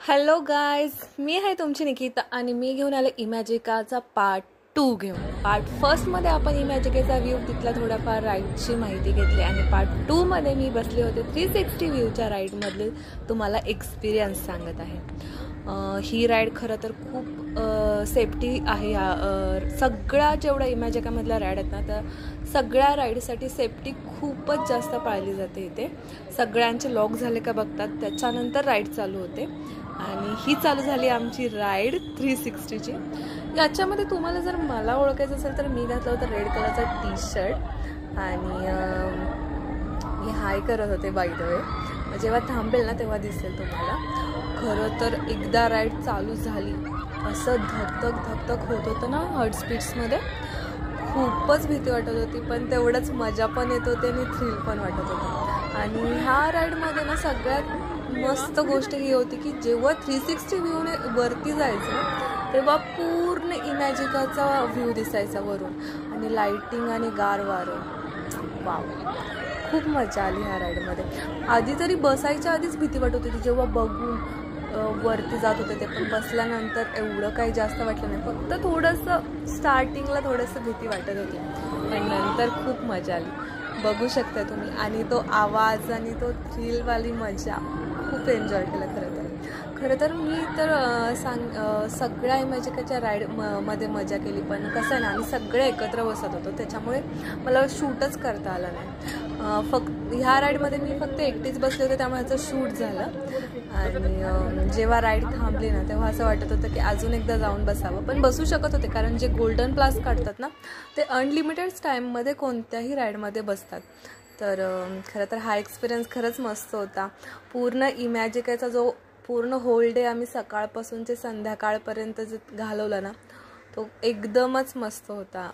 Hello guys, मी आहे तुमची निकिता आणि मी घेऊन आले इमॅजिकाचा पार्ट 2 घेऊन। पार्ट फर्स्टमध्ये आपण इमॅजिकाचा व्ह्यू तिथला थोडाफार राईडची माहिती घेतली आणि पार्ट 2 मध्ये मी बसले होते 360 व्ह्यूच्या राईडमधले तुम्हाला एक्सपिरियन्स सांगत आहे। ही राईड खरं तर खूप सेफ्टी आहे। सगळ्या जेवढ्या इमॅजिकामधल्या राईड आहेत ना, तर सगळ्या राईडसाठी सेफ्टी खूपच जास्त पाळली जाते। इथे सगळ्यांचे लॉक झाले का बघतात, त्याच्यानंतर राईड चालू होते आणि ही चालू झाली आमची राईड 360ची। याच्यामध्ये तुम्हाला जर मला ओळखायचं असेल तर मी घातलं होतं रेड कलरचा टी-शर्ट आणि मी हाय करत होते। बाय द वे, जेव्हा थांबेल ना तेव्हा दिसेल तुम्हाला। खरं तर एकदा राईड चालू झाली असं धकधक होत होतं ना हार्ट स्पीड्समध्ये, खूपच भीती वाटत होती, पण तेवढंच मजा पण येत होती आणि थ्रिल पण वाटत होतं। आणि ह्या राईडमध्ये ना सगळ्यात मस्त गोष्ट ही होती की जेव्हा 360 व्ह्यूने वरती जायचं तेव्हा पूर्ण इमॅजिकाचा व्ह्यू दिसायचा वरून आणि लाईटिंग आणि गार वारं। वाव, खूप मजा आली ह्या राईडमध्ये। आधी तरी बसायच्या आधीच भीती वाटत होती, जेव्हा बघून वरती जात होते ते, पण बसल्यानंतर एवढं काही जास्त वाटलं नाही। फक्त थोडंसं स्टार्टिंगला थोडंसं भीती वाटत होती, पण नंतर खूप मजा आली, बघू शकता तुम्ही। आणि तो आवाज आणि तो थ्रिलवाली मजा खूप एन्जॉय केला। खरं तर मी तर सगळ्या इमॅजिकाच्या राईड मध्ये मजा केली, पण कसं आहे ना, आम्ही सगळे एकत्र बसत होतो त्याच्यामुळे मला शूटच करता आलं नाही। फक्त ह्या राईडमध्ये मी फक्त एकटीच बसले होते, त्यामुळे ह्याचं शूट झालं। आणि जेव्हा राईड थांबली ना तेव्हा असं वाटत होतं की अजून एकदा जाऊन बसावं, पण बसू शकत होते कारण जे गोल्डन प्लास काढतात ना ते अनलिमिटेड टाईममध्ये कोणत्याही राईडमध्ये बसतात। तर खरं तर हा एक्सपिरियन्स खरंच मस्त होता। पूर्ण इमॅजिकाचा जो पूर्ण होल डे आम्ही सकाळपासून ते संध्याकाळपर्यंत जे घालवला ना तो एकदमच मस्त होता।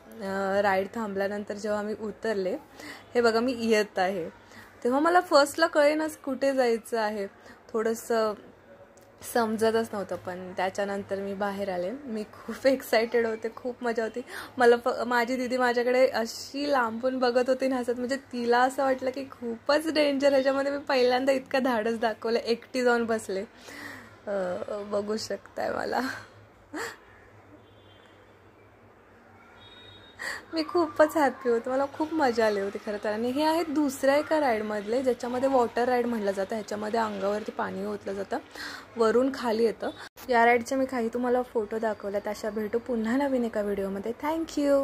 राईड थांबल्यानंतर जेव्हा आम्ही उतरले, हे बघा मी येत आहे, तेव्हा मला फर्स्टला कळेनाच कुठे जायचं आहे, थोडंसं समजतच नव्हतं, पण त्याच्यानंतर मी बाहेर आले। मी खूप एक्सायटेड होते, खूप मजा होती मला। माझी दीदी माझ्याकडे अशी लांबून बघत होती ना हसत, म्हणजे तिला असं वाटलं की खूपच डेंजर, ह्याच्यामध्ये मी पहिल्यांदा इतकं धाडस दाखवलं, एकटी जाऊन बसले। बघू शकताय मला, मी खूपच हॅपी होते, मला खूप मजा आली होती खरं तर। आणि हे आहे दुसऱ्या एका राईडमधले, ज्याच्यामध्ये वॉटर राईड म्हटलं जातं। ह्याच्यामध्ये अंगावरती पाणी ओतलं जातं, वरून खाली येतं। या राईडचे मी काही तुम्हाला फोटो दाखवले। अशा भेटू पुन्हा नवीन एका व्हिडिओमध्ये। थँक्यू।